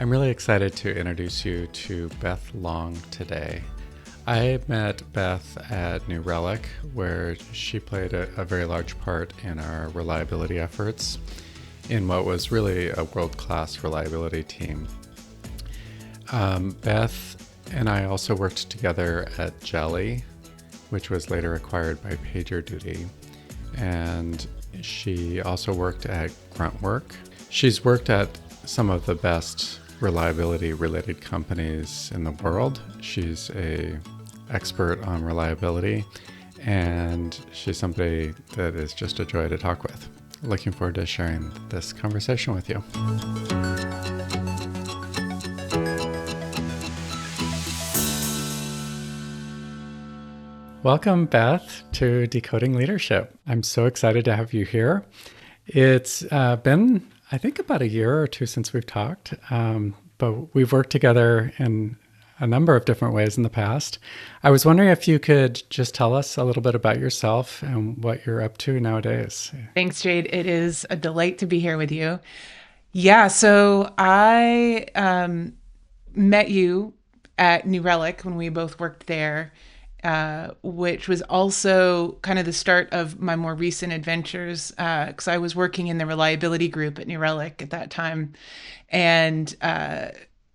I'm really excited to introduce you to Beth Long today. I met Beth at New Relic, where she played a very large part in our reliability efforts in what was really a world-class reliability team. Beth and I also worked together at Jeli, which was later acquired by PagerDuty, and she also worked at Gruntwork. She's worked at some of the best reliability-related companies in the world. She's an expert on reliability, and she's somebody that is just a joy to talk with. Looking forward to sharing this conversation with you. Welcome, Beth, to Decoding Leadership. I'm so excited to have you here. It's been, I think, about a year or two since we've talked, but we've worked together in a number of different ways in the past. I was wondering if you could just tell us a little bit about yourself and what you're up to nowadays. Thanks, Jade. It is a delight to be here with you. Yeah, so I met you at New Relic when we both worked there, which was also kind of the start of my more recent adventures, because I was working in the reliability group at New Relic at that time, and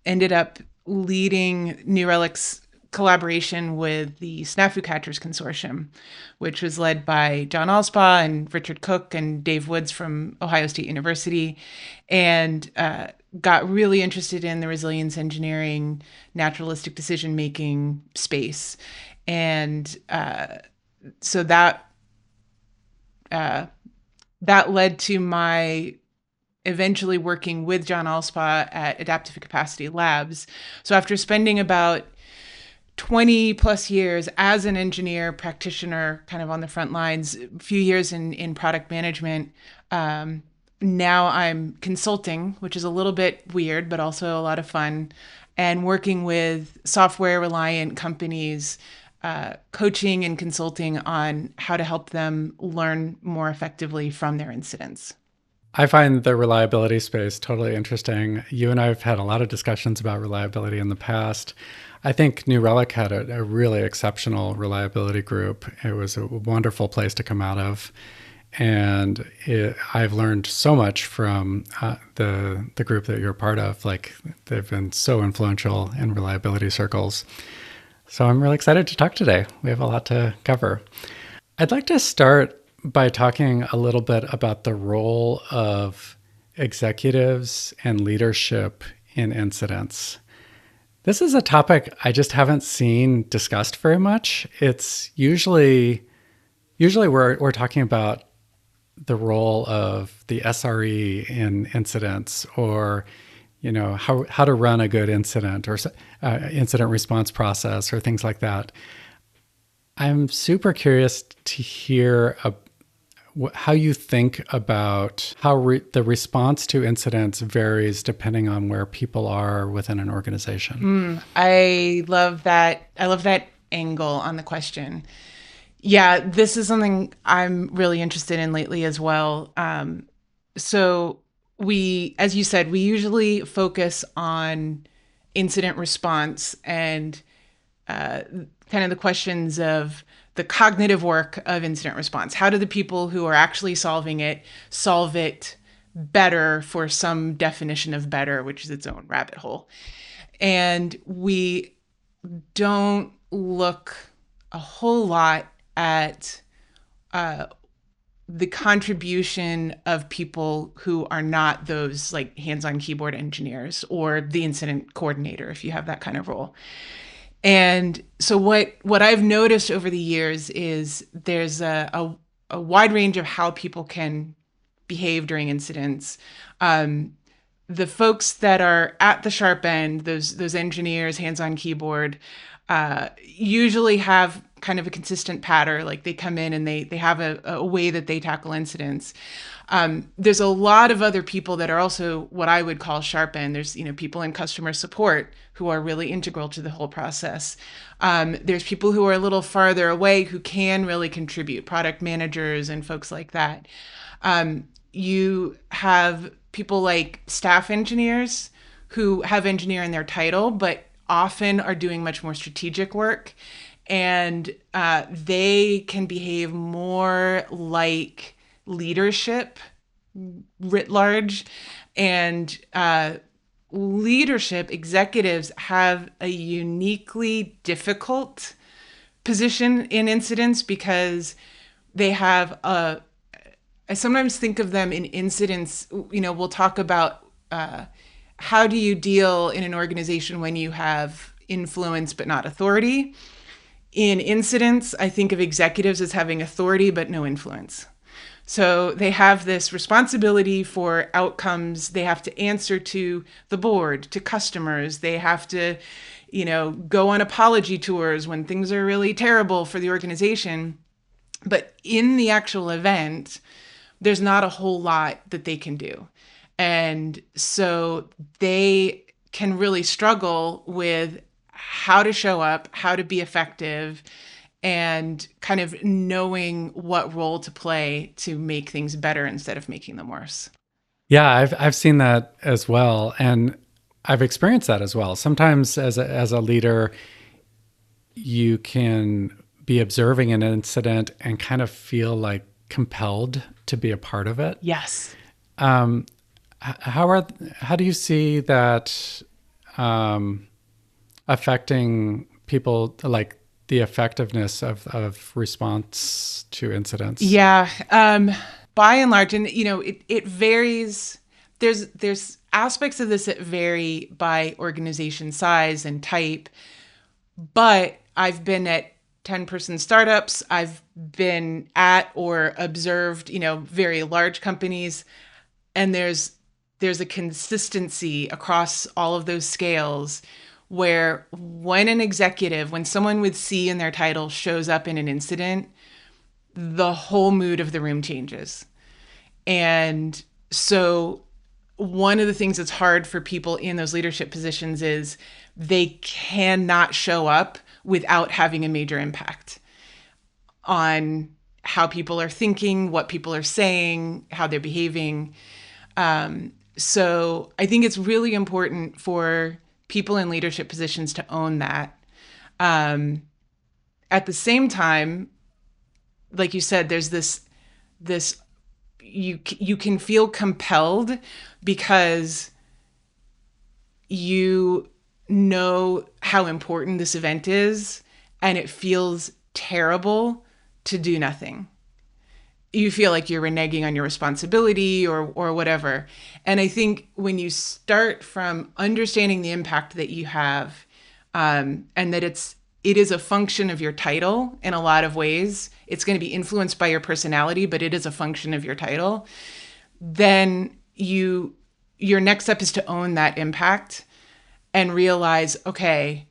ended up leading New Relic's collaboration with the Snafu Catchers Consortium, which was led by John Alspaugh and Richard Cook and Dave Woods from Ohio State University, and got really interested in the resilience engineering, naturalistic decision-making space. And so that led to my eventually working with John Alspaugh at Adaptive Capacity Labs. So after spending about 20 plus years as an engineer practitioner, kind of on the front lines, a few years in product management, now I'm consulting, which is a little bit weird, but also a lot of fun, and working with software reliant companies, coaching and consulting on how to help them learn more effectively from their incidents. I find the reliability space totally interesting. You and I have had a lot of discussions about reliability in the past. I think New Relic had a really exceptional reliability group. It was a wonderful place to come out of. And I've learned so much from the group that you're part of. Like, they've been so influential in reliability circles. So I'm really excited to talk today. We have a lot to cover. I'd like to start by talking a little bit about the role of executives and leadership in incidents. This is a topic I just haven't seen discussed very much. It's usually we're talking about the role of the SRE in incidents, or how to run a good incident or incident response process or things like that. I'm super curious to hear how you think about how the response to incidents varies depending on where people are within an organization. I love that. I love that angle on the question. Yeah, this is something I'm really interested in lately as well. So as you said, we usually focus on incident response and kind of the questions of the cognitive work of incident response. How do the people who are actually solving it solve it better, for some definition of better, which is its own rabbit hole? And we don't look a whole lot at the contribution of people who are not those like hands-on keyboard engineers or the incident coordinator, if you have that kind of role. And so what I've noticed over the years is there's a wide range of how people can behave during incidents. The folks that are at the sharp end, those engineers, hands-on keyboard, usually have kind of a consistent pattern. Like, they come in and they have a way that they tackle incidents. There's a lot of other people that are also what I would call sharp end. There's people in customer support who are really integral to the whole process. There's people who are a little farther away who can really contribute, product managers and folks like that. You have people like staff engineers who have engineer in their title, but often are doing much more strategic work. And they can behave more like leadership writ large. And leadership executives have a uniquely difficult position in incidents because they have a I sometimes think of them in incidents. We'll talk about how do you deal in an organization when you have influence but not authority. In incidents, I think of executives as having authority but no influence. So they have this responsibility for outcomes. They have to answer to the board, to customers. They have to, go on apology tours when things are really terrible for the organization. But in the actual event, there's not a whole lot that they can do. And so they can really struggle with how to show up, how to be effective, and kind of knowing what role to play to make things better instead of making them worse. Yeah, I've seen that as well, and I've experienced that as well. Sometimes as a leader, you can be observing an incident and kind of feel like compelled to be a part of it. Yes. How do you see that affecting people, like the effectiveness of response to incidents? Yeah. By and large, and it varies. There's aspects of this that vary by organization size and type, but I've been at 10-person startups. I've been at or observed, very large companies, and there's a consistency across all of those scales where when someone with C in their title shows up in an incident, the whole mood of the room changes. And so one of the things that's hard for people in those leadership positions is they cannot show up without having a major impact on how people are thinking, what people are saying, how they're behaving. So I think it's really important for people in leadership positions to own that. At the same time, like you said, there's this you can feel compelled because you know how important this event is, and it feels terrible to do nothing. You feel like you're reneging on your responsibility or whatever. And I think when you start from understanding the impact that you have, and that it is a function of your title in a lot of ways, it's going to be influenced by your personality, but it is a function of your title, then your next step is to own that impact and realize, okay,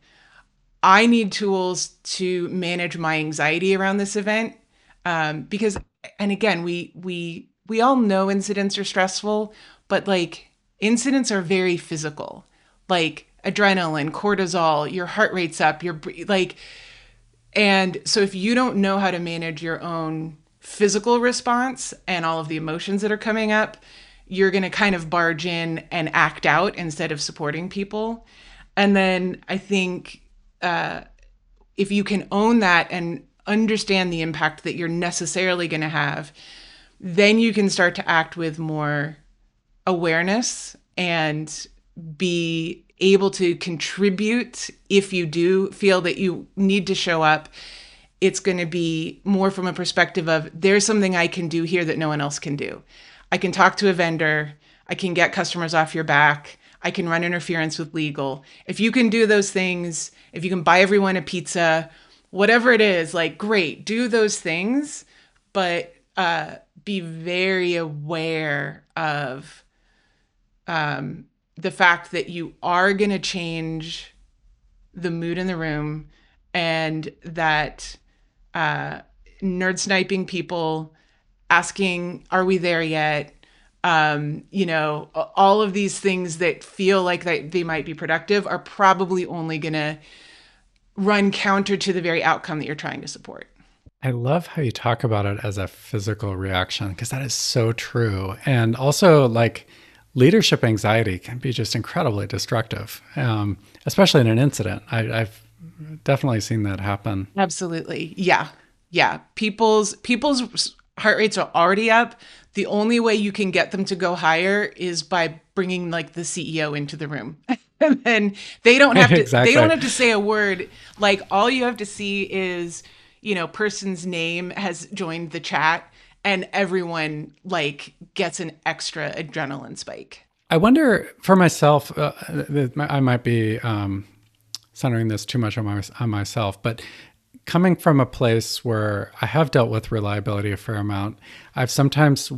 I need tools to manage my anxiety around this event. Because, and again, we all know incidents are stressful, but like incidents are very physical, like adrenaline, cortisol, your heart rate's up, and so if you don't know how to manage your own physical response and all of the emotions that are coming up, you're going to kind of barge in and act out instead of supporting people. And then I think if you can own that and understand the impact that you're necessarily going to have, then you can start to act with more awareness and be able to contribute. If you do feel that you need to show up, it's going to be more from a perspective of there's something I can do here that no one else can do. I can talk to a vendor. I can get customers off your back. I can run interference with legal. If you can do those things, if you can buy everyone a pizza, whatever it is, like, great, do those things, but be very aware of the fact that you are going to change the mood in the room, and that nerd sniping people, asking, are we there yet? All of these things that feel like they might be productive are probably only going to run counter to the very outcome that you're trying to support. I love how you talk about it as a physical reaction, because that is so true. And also, like, leadership anxiety can be just incredibly destructive, especially in an incident. I've definitely seen that happen. Absolutely. Yeah. Yeah. People's heart rates are already up. The only way you can get them to go higher is by bringing like the CEO into the room. And then they don't Exactly. have to say a word. Like all you have to see is, person's name has joined the chat and everyone like gets an extra adrenaline spike. I wonder for myself, I might be centering this too much on myself, but coming from a place where I have dealt with reliability a fair amount, I've sometimes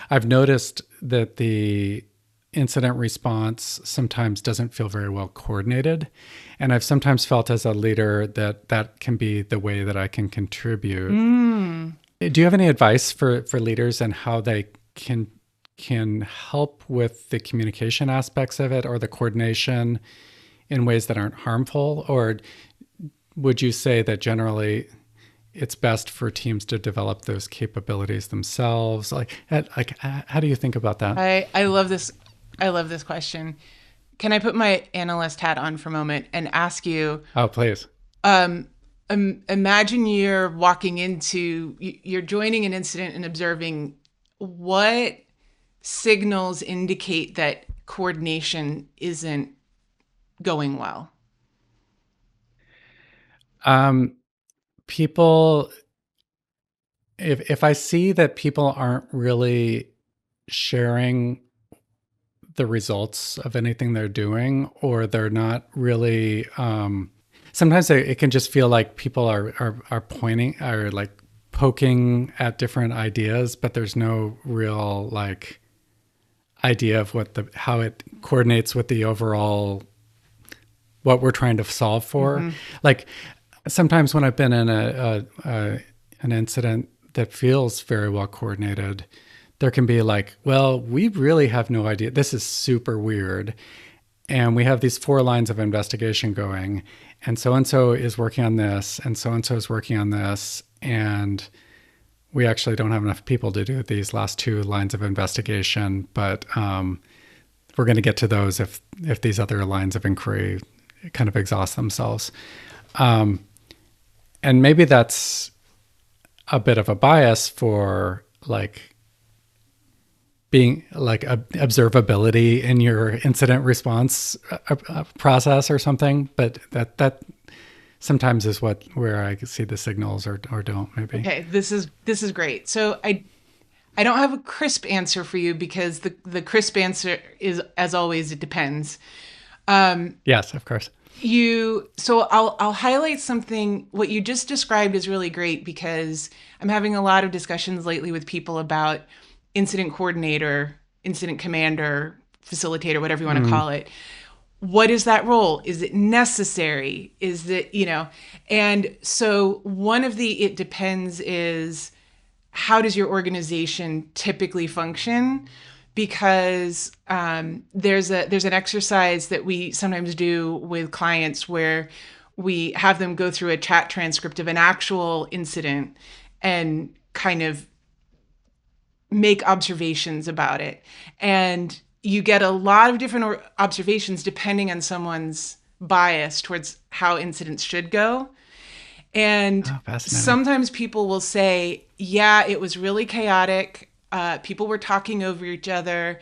I've noticed that the incident response sometimes doesn't feel very well coordinated. And I've sometimes felt as a leader that can be the way that I can contribute. Do you have any advice for leaders and how they can help with the communication aspects of it or the coordination in ways that aren't harmful? Or would you say that generally it's best for teams to develop those capabilities themselves? How do you think about that? I love this. I love this question. Can I put my analyst hat on for a moment and ask you, Oh, please. imagine you're joining an incident and observing what signals indicate that coordination isn't going well. People, if I see that people aren't really sharing the results of anything they're doing, or they're not really, sometimes it can just feel like people are pointing, are like poking at different ideas, but there's no real like idea of how it coordinates with the overall what we're trying to solve for. Mm-hmm. Like sometimes when I've been in an incident that feels very well coordinated, there can be like, well, we really have no idea. This is super weird. And we have these 4 lines of investigation going, and so is working on this, and so is working on this. And we actually don't have enough people to do these last 2 lines of investigation, but we're going to get to those if these other lines of inquiry kind of exhaust themselves. And maybe that's a bit of a bias for like being like observability in your incident response process or something, but that sometimes is where I see the signals or don't maybe. Okay, this is great. So I don't have a crisp answer for you because the crisp answer is, as always, it depends. Yes, of course. So I'll highlight something. What you just described is really great because I'm having a lot of discussions lately with people about incident coordinator, incident commander, facilitator, whatever you want to call it. What is that role? Is it necessary? Is it, and so one of the it depends is how does your organization typically function? Because there's an exercise that we sometimes do with clients where we have them go through a chat transcript of an actual incident and kind of make observations about it. And you get a lot of different observations depending on someone's bias towards how incidents should go. And sometimes people will say, yeah, it was really chaotic. People were talking over each other.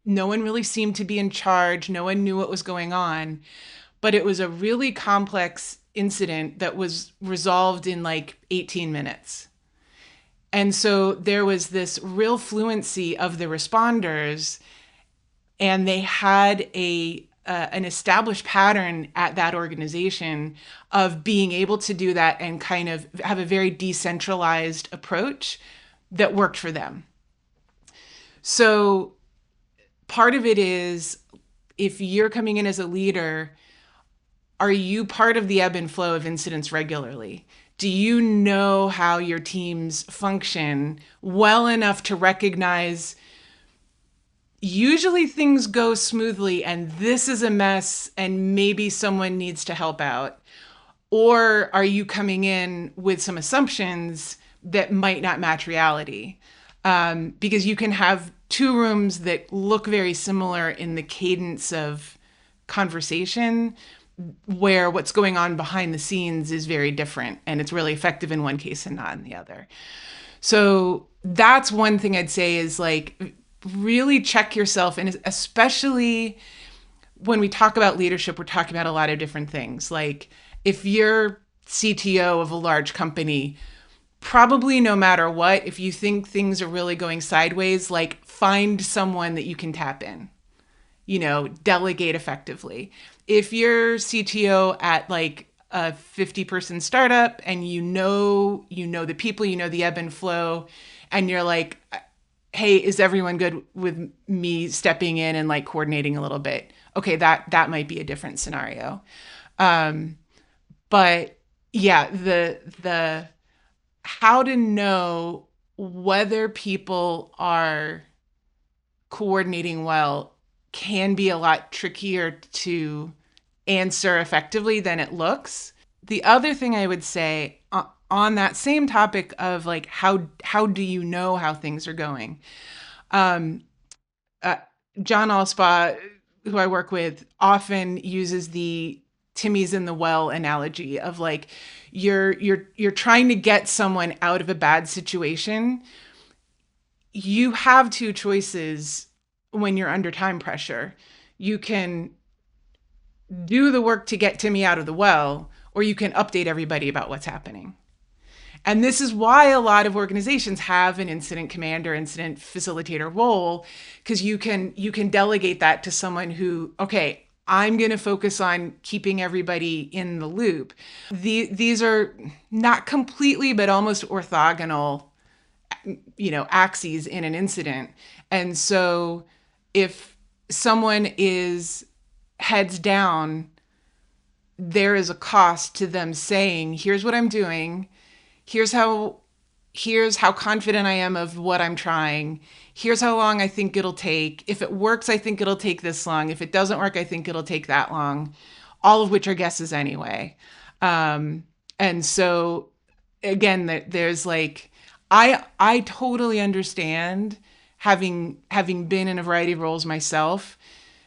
No one really seemed to be in charge. No one knew what was going on. But it was a really complex incident that was resolved in like 18 minutes. And so there was this real fluency of the responders, and they had an established pattern at that organization of being able to do that and kind of have a very decentralized approach that worked for them. So part of it is, if you're coming in as a leader, are you part of the ebb and flow of incidents regularly? Do you know how your teams function well enough to recognize usually things go smoothly and this is a mess and maybe someone needs to help out? Or are you coming in with some assumptions that might not match reality? Because you can have two rooms that look very similar in the cadence of conversation, where what's going on behind the scenes is very different, and it's really effective in one case and not in the other. So that's one thing I'd say is like really check yourself, and especially when we talk about leadership, we're talking about a lot of different things. Like if you're CTO of a large company, probably no matter what, if you think things are really going sideways, like find someone that you can tap in, delegate effectively. If you're CTO at like a 50-person startup and the people, the ebb and flow, and you're like, hey, is everyone good with me stepping in and like coordinating a little bit? Okay, that might be a different scenario. But yeah, the how to know whether people are coordinating well can be a lot trickier to answer effectively than it looks. The other thing I would say on that same topic of like how do you know how things are going? Um, John Allspaw, who I work with, often uses the Timmy's in the well analogy of like you're trying to get someone out of a bad situation. You have two choices when you're under time pressure. You can do the work to get Timmy out of the well, or you can update everybody about what's happening. And this is why a lot of organizations have an incident commander, incident facilitator role, because you can delegate that to someone who, okay, I'm going to focus on keeping everybody in the loop. These are not completely, but almost orthogonal, axes in an incident. And so if someone is heads down, there is a cost to them saying, here's what I'm doing. Here's how confident I am of what I'm trying. Here's how long I think it'll take. If it works, I think it'll take this long. If it doesn't work, I think it'll take that long. All of which are guesses anyway. And so again, there's like, I totally understand, having been in a variety of roles myself,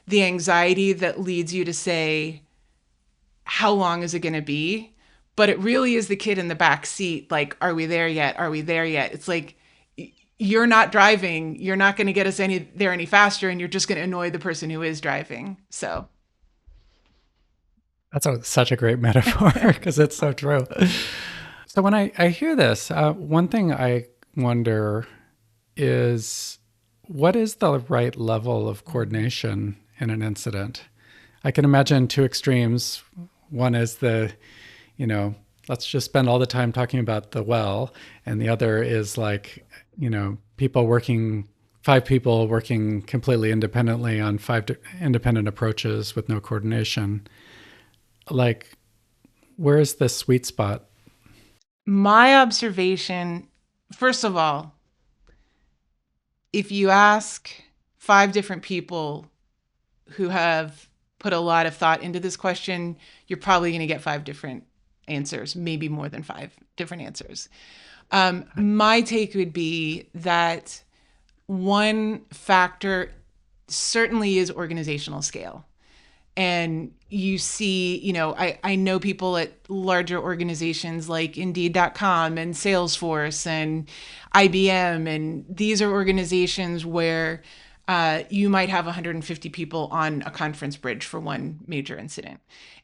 the anxiety that leads you to say, how long is it going to be? But it really is the kid in the back seat. Like, are we there yet? Are we there yet? It's like, you're not driving. You're not going to get us there any faster. And you're just going to annoy the person who is driving. So that's such a great metaphor because it's so true. So when I hear this, one thing I wonder is, what is the right level of coordination in an incident? I can imagine two extremes. One is let's just spend all the time talking about the well. And the other is like, 5 people working completely independently on 5 independent approaches with no coordination. Like, where's the sweet spot? my observation, first of all, if you ask 5 different people who have put a lot of thought into this question, you're probably going to get 5 different answers, maybe more than 5 different answers. My take would be that one factor certainly is organizational scale. And you see, I know people at larger organizations like Indeed.com and Salesforce and IBM. And these are organizations where you might have 150 people on a conference bridge for one major incident.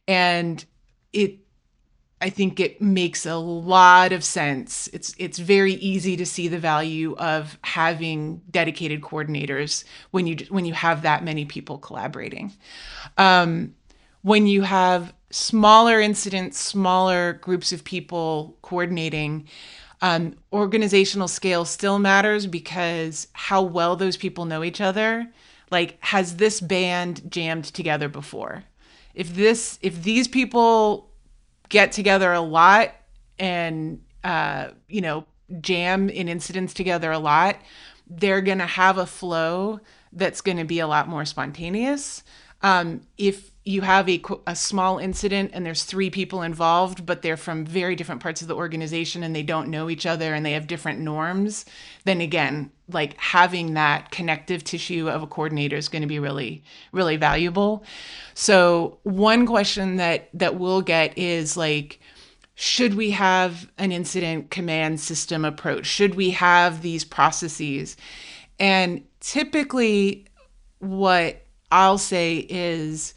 And I think it makes a lot of sense. It's very easy to see the value of having dedicated coordinators when you have that many people collaborating. When you have smaller incidents, smaller groups of people coordinating, organizational scale still matters, because how well those people know each other. Like, has this band jammed together before? If these people get together a lot and jam in incidents together a lot, they're going to have a flow that's going to be a lot more spontaneous. If you have a small incident and there's 3 people involved, but they're from very different parts of the organization and they don't know each other and they have different norms, then again, like having that connective tissue of a coordinator is going to be really, really valuable. So one question that we'll get is like, should we have an incident command system approach? Should we have these processes? And typically, what I'll say is,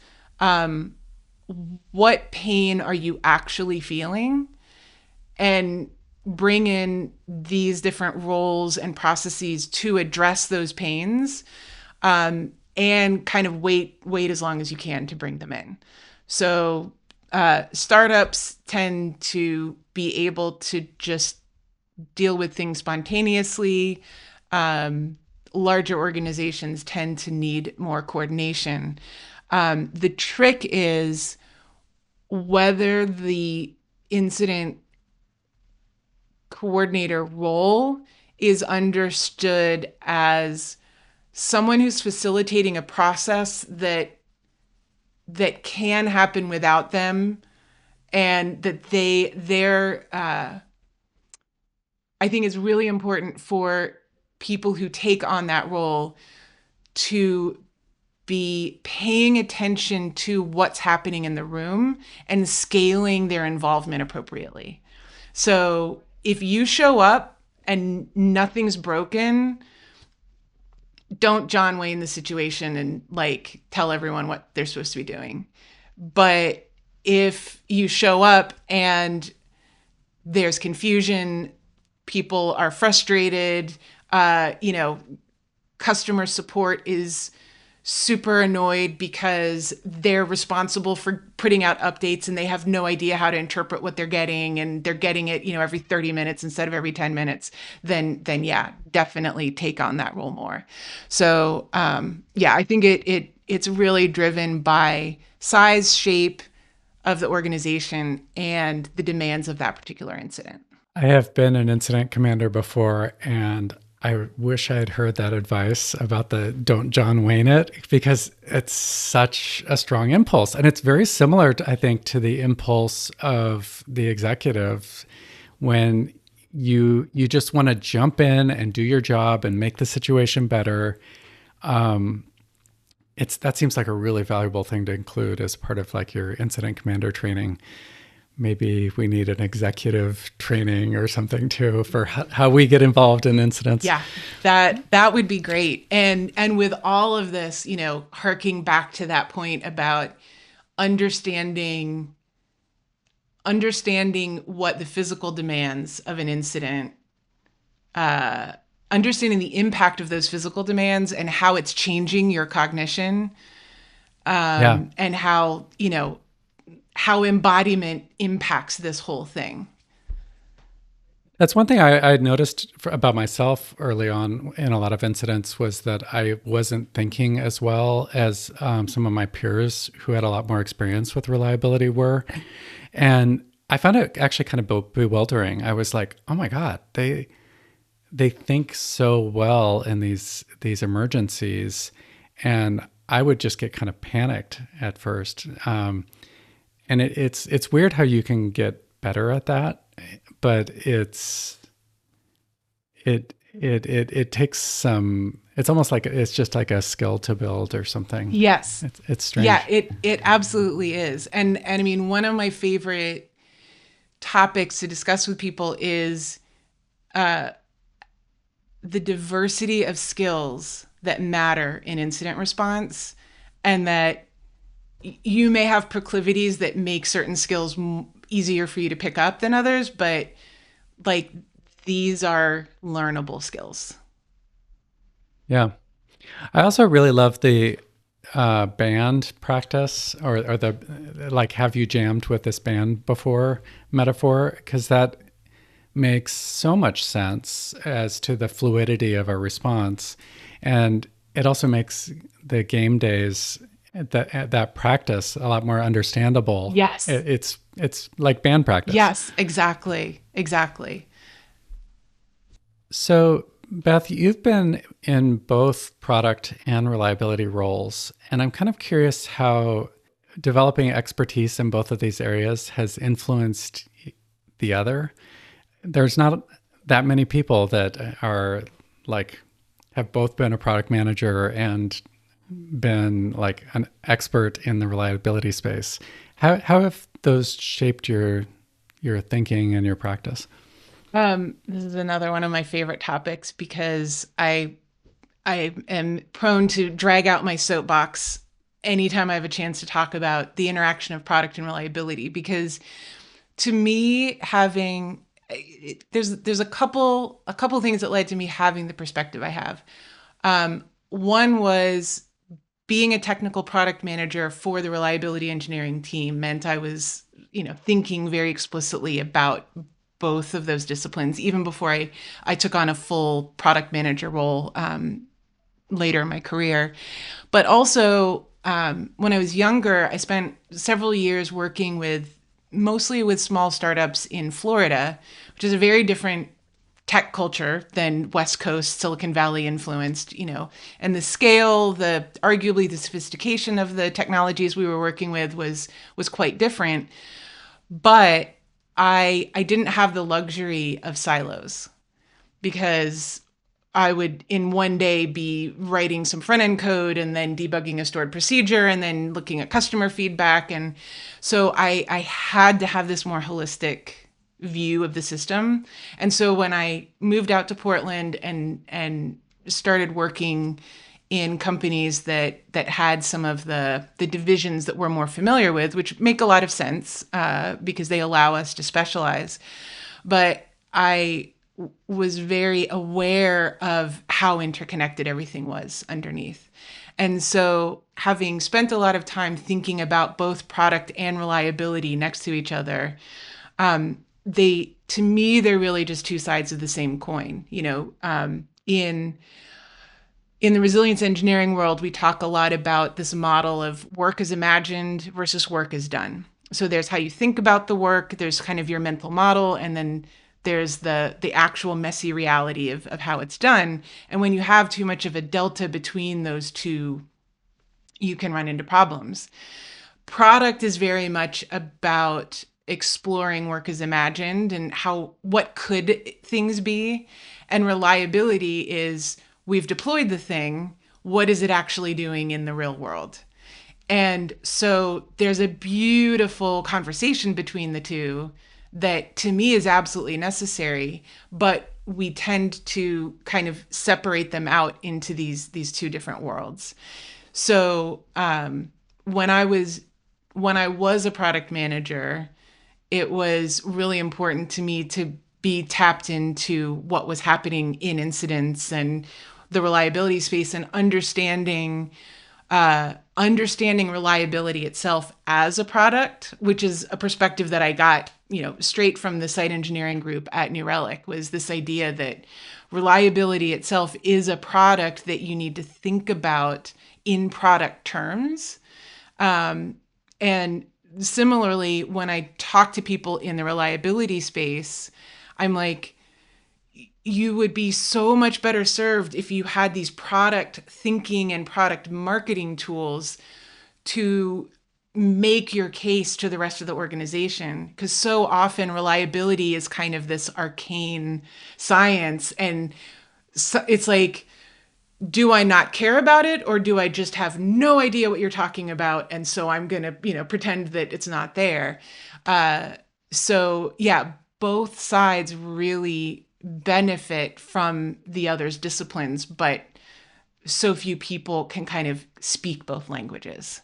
what pain are you actually feeling? And bring in these different roles and processes to address those pains, and kind of wait as long as you can to bring them in. So startups tend to be able to just deal with things spontaneously. Larger organizations tend to need more coordination. The trick is whether the incident coordinator role is understood as someone who's facilitating a process that can happen without them, and that they're I think it's really important for people who take on that role to be paying attention to what's happening in the room and scaling their involvement appropriately. So if you show up and nothing's broken, don't John Wayne the situation and like tell everyone what they're supposed to be doing. But if you show up and there's confusion, people are frustrated, customer support is super annoyed because they're responsible for putting out updates and they have no idea how to interpret what they're getting, and they're getting it, every 30 minutes instead of every 10 minutes, then yeah, definitely take on that role more. So, I think it's really driven by size, shape of the organization, and the demands of that particular incident. I have been an incident commander before, and I wish I had heard that advice about the don't John Wayne it, because it's such a strong impulse. And it's very similar, I think, to the impulse of the executive when you just want to jump in and do your job and make the situation better. That seems like a really valuable thing to include as part of like your incident commander training. Maybe we need an executive training or something too for how we get involved in incidents. Yeah, that would be great. And with all of this, harking back to that point about understanding what the physical demands of an incident, understanding the impact of those physical demands and how it's changing your cognition, and how embodiment impacts this whole thing. That's one thing I noticed about myself early on in a lot of incidents, was that I wasn't thinking as well as some of my peers who had a lot more experience with reliability were. And I found it actually kind of bewildering. I was like, oh my God, they think so well in these emergencies. And I would just get kind of panicked at first. And it's weird how you can get better at that, but it takes some. It's almost like it's just like a skill to build or something. Yes, it's strange. Yeah, it absolutely is. And I mean, one of my favorite topics to discuss with people is the diversity of skills that matter in incident response, and that you may have proclivities that make certain skills easier for you to pick up than others, but like these are learnable skills. Yeah. I also really love the band practice, or the like, have you jammed with this band before metaphor, because that makes so much sense as to the fluidity of a response. And it also makes the game days, that practice, a lot more understandable. Yes. It's like band practice. Yes, exactly. So Beth, you've been in both product and reliability roles, and I'm kind of curious how developing expertise in both of these areas has influenced the other. There's not that many people that are like have both been a product manager and been like an expert in the reliability space. How have those shaped your thinking and your practice? This is another one of my favorite topics because I am prone to drag out my soapbox anytime I have a chance to talk about the interaction of product and reliability. Because to me, having there's a couple things that led to me having the perspective I have. One was being a technical product manager for the reliability engineering team meant I was, thinking very explicitly about both of those disciplines, even before I took on a full product manager role later in my career. But also, when I was younger, I spent several years working mostly with small startups in Florida, which is a very different tech culture than West Coast Silicon Valley influenced, and the scale, arguably the sophistication of the technologies we were working with was quite different. But I didn't have the luxury of silos because I would in one day be writing some front end code and then debugging a stored procedure and then looking at customer feedback. And so I had to have this more holistic view of the system. And so when I moved out to Portland and started working in companies that had some of the divisions that we're more familiar with, which make a lot of sense because they allow us to specialize. But I was very aware of how interconnected everything was underneath. And so, having spent a lot of time thinking about both product and reliability next to each other, to me, they're really just two sides of the same coin. In the resilience engineering world, we talk a lot about this model of work is imagined versus work is done. So there's how you think about the work, there's kind of your mental model, and then there's the actual messy reality of how it's done. And when you have too much of a delta between those two, you can run into problems. Product is very much about exploring work as imagined and what could things be. And reliability is we've deployed the thing, what is it actually doing in the real world? And so there's a beautiful conversation between the two that to me is absolutely necessary, but we tend to kind of separate them out into these two different worlds. So when I was a product manager, it was really important to me to be tapped into what was happening in incidents and the reliability space and understanding reliability itself as a product, which is a perspective that I got, straight from the site engineering group at New Relic, was this idea that reliability itself is a product that you need to think about in product terms. And similarly, when I talk to people in the reliability space, I'm like, you would be so much better served if you had these product thinking and product marketing tools to make your case to the rest of the organization. Because so often reliability is kind of this arcane science. And so it's like, do I not care about it, or do I just have no idea what you're talking about? And so I'm going to, pretend that it's not there. So yeah, both sides really benefit from the other's disciplines, but so few people can kind of speak both languages.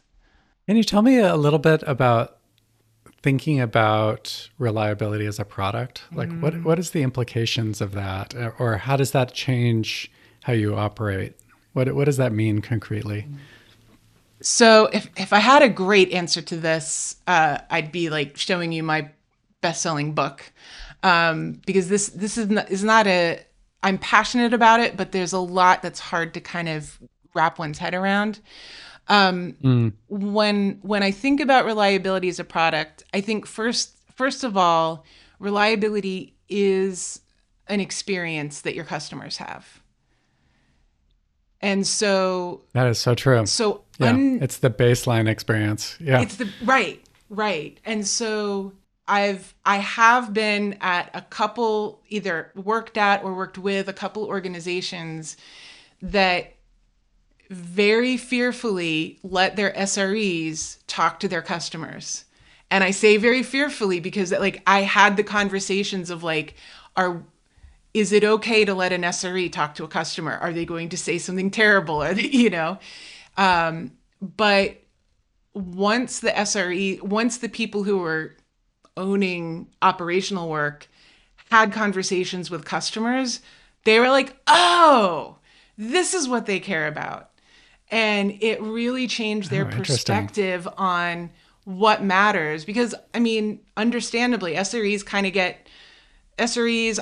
Can you tell me a little bit about thinking about reliability as a product? Like what is the implications of that, or how does that change how you operate? What does that mean concretely? So if I had a great answer to this, I'd be like showing you my best-selling book, because this is not a I'm passionate about it, but there's a lot that's hard to kind of wrap one's head around. Mm. When I think about reliability as a product, I think first of all, reliability is an experience that your customers have. And so That is so true. so Yeah, un it's the baseline experience. Yeah. it's the right. And so I have been at a couple, either worked at or worked with a couple organizations that very fearfully let their SREs talk to their customers. And I say very fearfully because like I had the conversations of like, are is it okay to let an SRE talk to a customer? Are they going to say something terrible? Are they, but once the people who were owning operational work had conversations with customers, they were like, oh, this is what they care about. And it really changed their Oh, interesting. perspective on what matters. Because, I mean, understandably, SREs,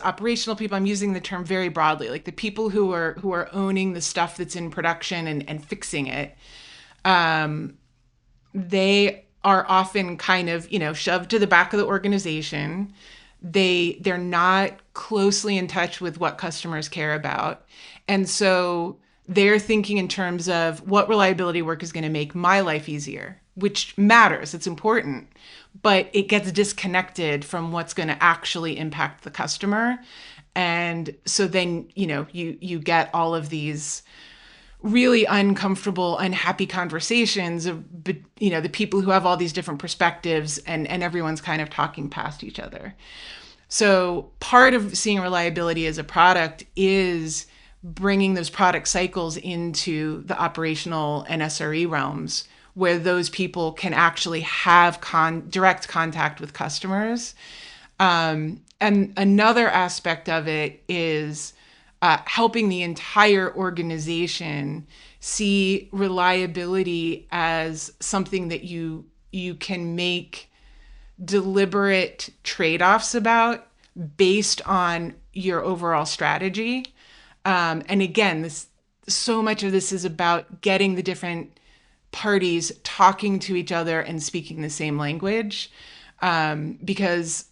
operational people, I'm using the term very broadly, like the people who are owning the stuff that's in production and fixing it, they are often kind of, shoved to the back of the organization. They're not closely in touch with what customers care about. And so they're thinking in terms of what reliability work is going to make my life easier, which matters, it's important, but it gets disconnected from what's going to actually impact the customer. And so then, you get all of these really uncomfortable, unhappy conversations of, the people who have all these different perspectives, and everyone's kind of talking past each other. So part of seeing reliability as a product is bringing those product cycles into the operational and SRE realms where those people can actually have direct contact with customers. And another aspect of it is helping the entire organization see reliability as something that you can make deliberate trade-offs about based on your overall strategy. And again, so much of this is about getting the different parties talking to each other and speaking the same language. Because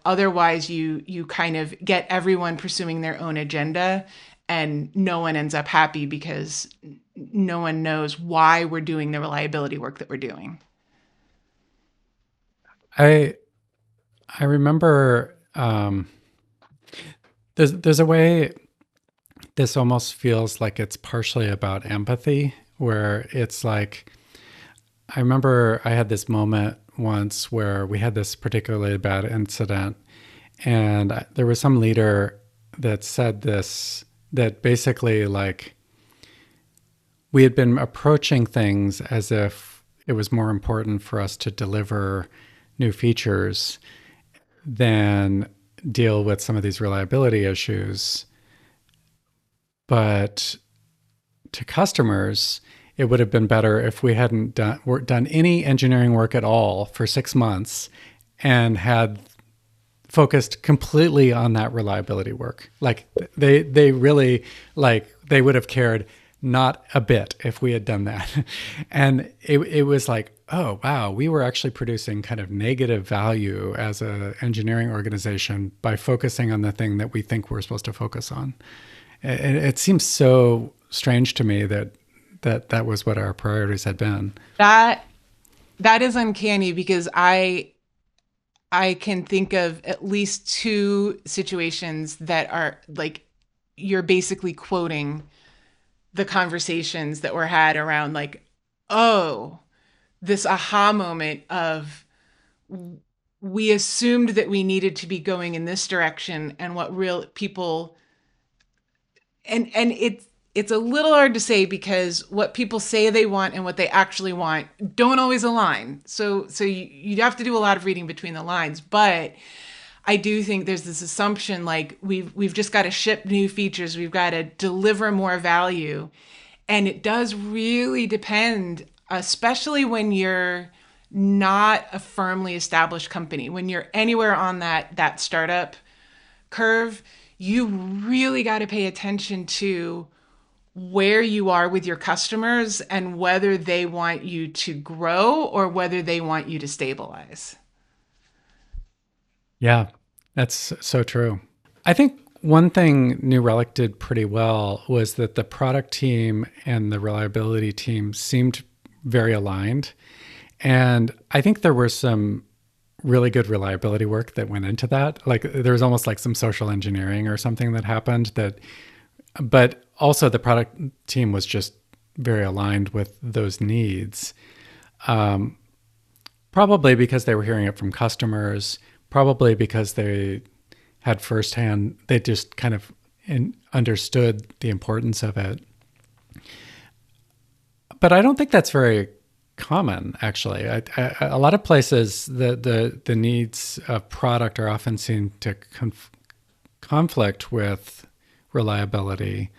otherwise you kind of get everyone pursuing their own agenda, and no one ends up happy because no one knows why we're doing the reliability work that we're doing. I I remember there's a way this almost feels like it's partially about empathy, where it's like I remember I had this moment once where we had this particularly bad incident, and there was some leader that said this, that basically like we had been approaching things as if it was more important for us to deliver new features than deal with some of these reliability issues. But to customers, it would have been better if we hadn't done any engineering work at all for 6 months and had focused completely on that reliability work. Like they really, like, they would have cared not a bit if we had done that. And it was like, oh, wow, we were actually producing kind of negative value as an engineering organization by focusing on the thing that we think we're supposed to focus on. It seems so strange to me that was what our priorities had been. That is uncanny because I can think of at least two situations that are like you're basically quoting the conversations that were had around like, oh, this aha moment of we assumed that we needed to be going in this direction, and what real people and it's a little hard to say because what people say they want and what they actually want don't always align. So you have to do a lot of reading between the lines, but I do think there's this assumption like we've just got to ship new features, we've got to deliver more value, and it does really depend, especially when you're not a firmly established company, when you're anywhere on that startup curve, you really got to pay attention to where you are with your customers and whether they want you to grow or whether they want you to stabilize. Yeah, that's so true. I think one thing New Relic did pretty well was that the product team and the reliability team seemed very aligned. And I think there were some really good reliability work that went into that. Like there was almost like some social engineering or something that happened that, but also the product team was just very aligned with those needs. Probably because they were hearing it from customers, probably because they had firsthand, they just kind of understood the importance of it. But I don't think that's very common, actually. A lot of places, the needs of product are often seen to conflict with reliability.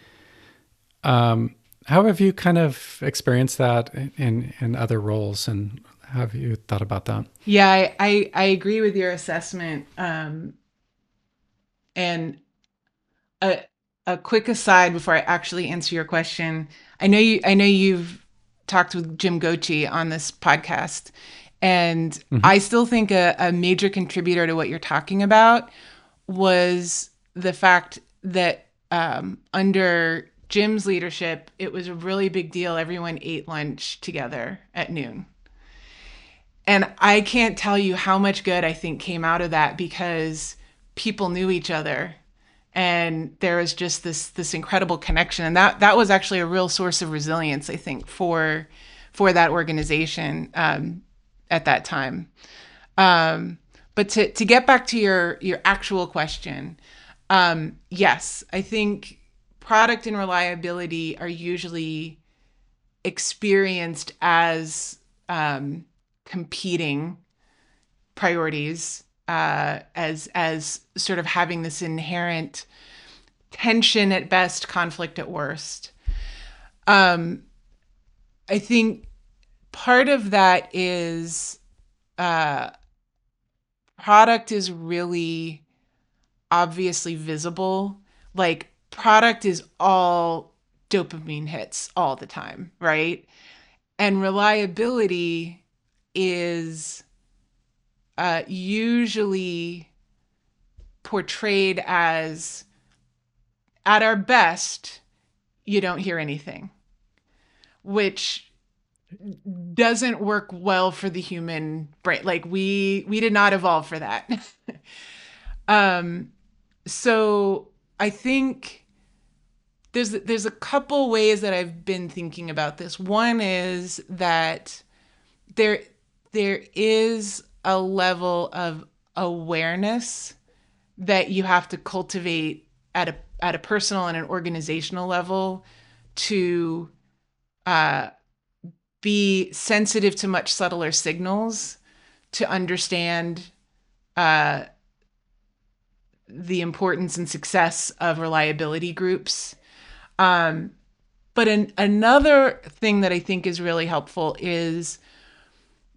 How have you kind of experienced that in other roles, and how have you thought about that? Yeah, I agree with your assessment. And a a quick aside before I actually answer your question. I know you've talked with Jim Gochi on this podcast, and Mm-hmm. I still think a major contributor to what you're talking about was the fact that under Jim's leadership, it was a really big deal. Everyone ate lunch together at noon. And I can't tell you how much good I think came out of that because people knew each other and there was just this incredible connection, and that was actually a real source of resilience, I think, for that organization at that time. But to get back to your actual question, yes, I think product and reliability are usually experienced as competing priorities, as sort of having this inherent tension at best, conflict at worst. Um, I think part of that is uh, product is really obviously visible. Like product is all dopamine hits all the time, right? And reliability is usually portrayed as at our best, you don't hear anything, which doesn't work well for the human brain. Like we did not evolve for that. um, so I think there's a couple ways that I've been thinking about this. One is that there there is a level of awareness that you have to cultivate at a personal and an organizational level to uh, be sensitive to much subtler signals, to understand uh, the importance and success of reliability groups. Um, but another thing that I think is really helpful is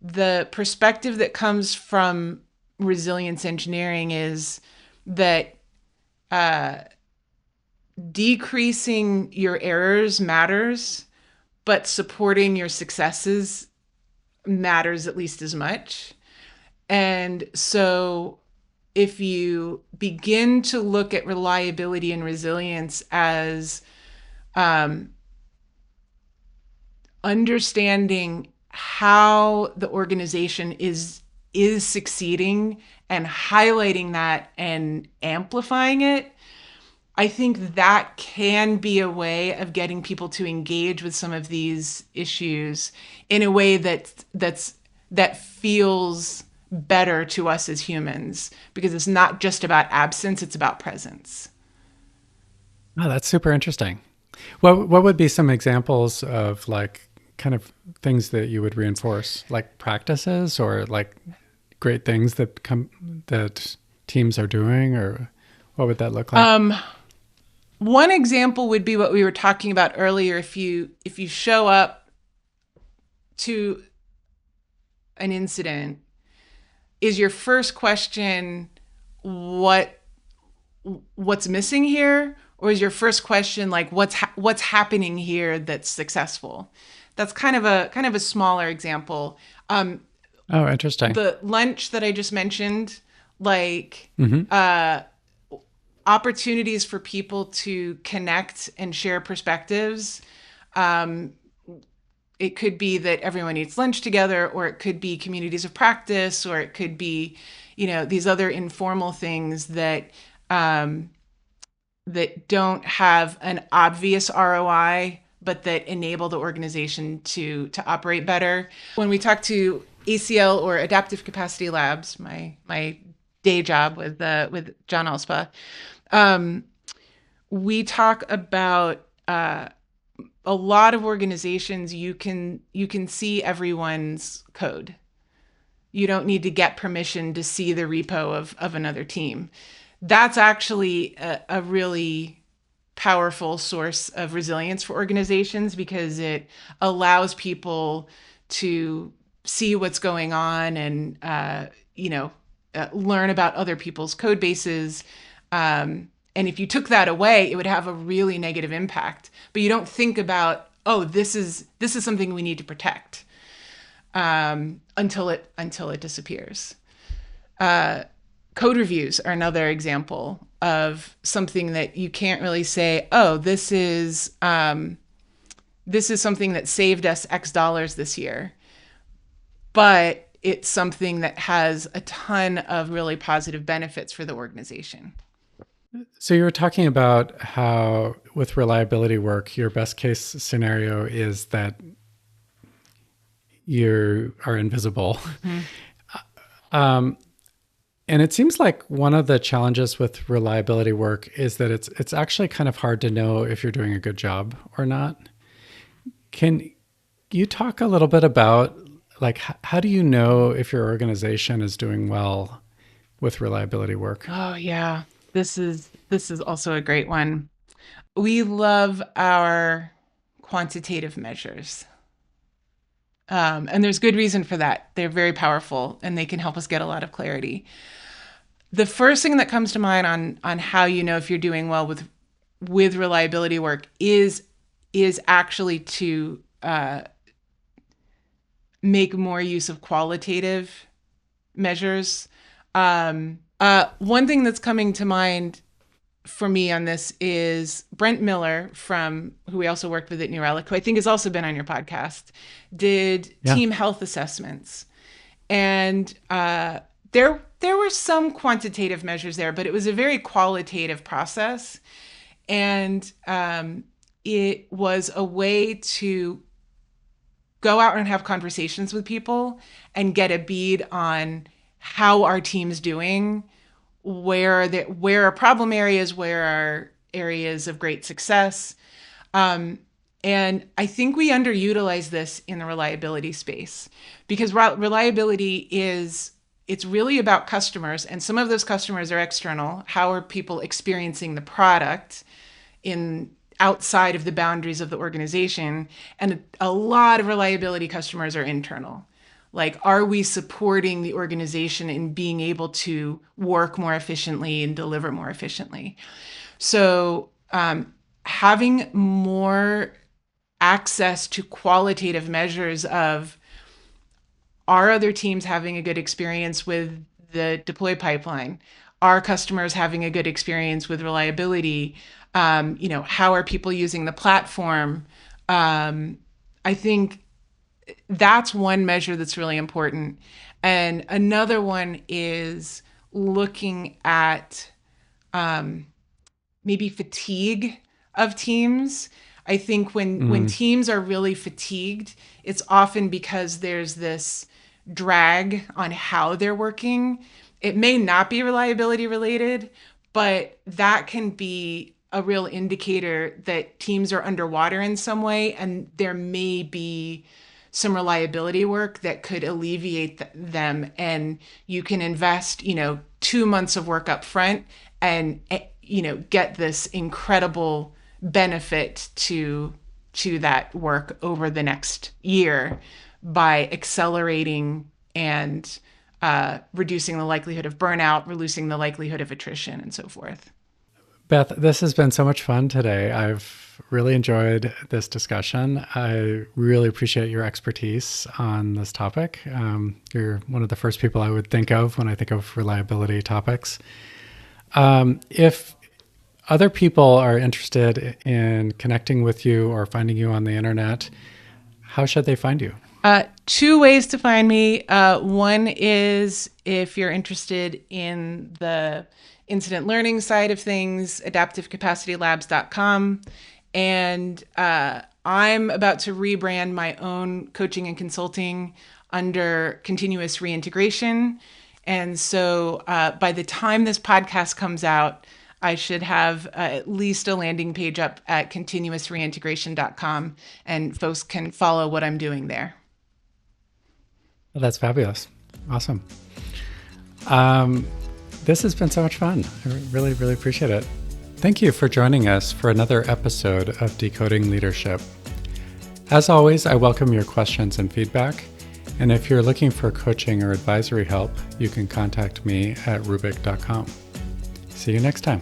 the perspective that comes from resilience engineering is that uh, decreasing your errors matters, but supporting your successes matters at least as much. And so if you begin to look at reliability and resilience as um, understanding how the organization is succeeding and highlighting that and amplifying it, I think that can be a way of getting people to engage with some of these issues in a way that feels better to us as humans, because it's not just about absence, it's about presence. Oh, that's super interesting. What would be some examples of like kind of things that you would reinforce, like practices or like great things that teams are doing, or what would that look like? One example would be what we were talking about earlier. If you show up to an incident, is your first question what what's missing here, or is your first question like what's happening here that's successful? That's kind of a smaller example. Oh, interesting. The lunch that I just mentioned, like Hmm. opportunities for people to connect and share perspectives. It could be that everyone eats lunch together, or it could be communities of practice, or it could be, these other informal things that that don't have an obvious ROI, but that enable the organization to operate better. When we talk to ACL or Adaptive Capacity Labs, my day job with John Alspa, we talk about a lot of organizations. You can see everyone's code. You don't need to get permission to see the repo of another team. That's actually a really powerful source of resilience for organizations, because it allows people to see what's going on and learn about other people's code bases. And if you took that away, it would have a really negative impact. But you don't think about, oh, this is something we need to protect, until it disappears. Code reviews are another example of something that you can't really say, oh, this is something that saved us X dollars this year, but it's something that has a ton of really positive benefits for the organization. So you were talking about how with reliability work, your best case scenario is that you are invisible. Mm-hmm. And it seems like one of the challenges with reliability work is that it's actually kind of hard to know if you're doing a good job or not. Can you talk a little bit about, like, how do you know if your organization is doing well with reliability work? Oh yeah, this is also a great one. We love our quantitative measures. And there's good reason for that. They're very powerful and they can help us get a lot of clarity. The first thing that comes to mind on how you know if you're doing well with reliability work is actually to make more use of qualitative measures. One thing that's coming to mind for me on this is Brent Miller, who we also worked with at Relic, who I think has also been on your podcast, did team health assessments. And there were some quantitative measures there, but it was a very qualitative process. And it was a way to go out and have conversations with people and get a bead on how our team's doing, where are problem areas, where are areas of great success. And I think we underutilize this in the reliability space, because reliability it's really about customers, and some of those customers are external. How are people experiencing the product outside of the boundaries of the organization? And a lot of reliability customers are internal. Like, are we supporting the organization in being able to work more efficiently and deliver more efficiently? So having more access to qualitative measures of, are other teams having a good experience with the deploy pipeline? Are customers having a good experience with reliability? How are people using the platform? I think that's one measure that's really important. And another one is looking at maybe fatigue of teams. I think when teams are really fatigued, it's often because there's this drag on how they're working. It may not be reliability related, but that can be a real indicator that teams are underwater in some way, and there may be some reliability work that could alleviate them. And you can invest, 2 months of work up front and, get this incredible benefit to that work over the next year by accelerating and reducing the likelihood of burnout, reducing the likelihood of attrition, and so forth. Beth, this has been so much fun today. I've really enjoyed this discussion. I really appreciate your expertise on this topic. You're one of the first people I would think of when I think of reliability topics. If other people are interested in connecting with you or finding you on the internet, how should they find you? Two ways to find me. One is if you're interested in the incident learning side of things, adaptivecapacitylabs.com. And I'm about to rebrand my own coaching and consulting under continuous reintegration. And so by the time this podcast comes out, I should have at least a landing page up at continuousreintegration.com, and folks can follow what I'm doing there. Well, that's fabulous. Awesome. This has been so much fun. I really, really appreciate it. Thank you for joining us for another episode of Decoding Leadership. As always, I welcome your questions and feedback. And if you're looking for coaching or advisory help, you can contact me at rubik.com. See you next time.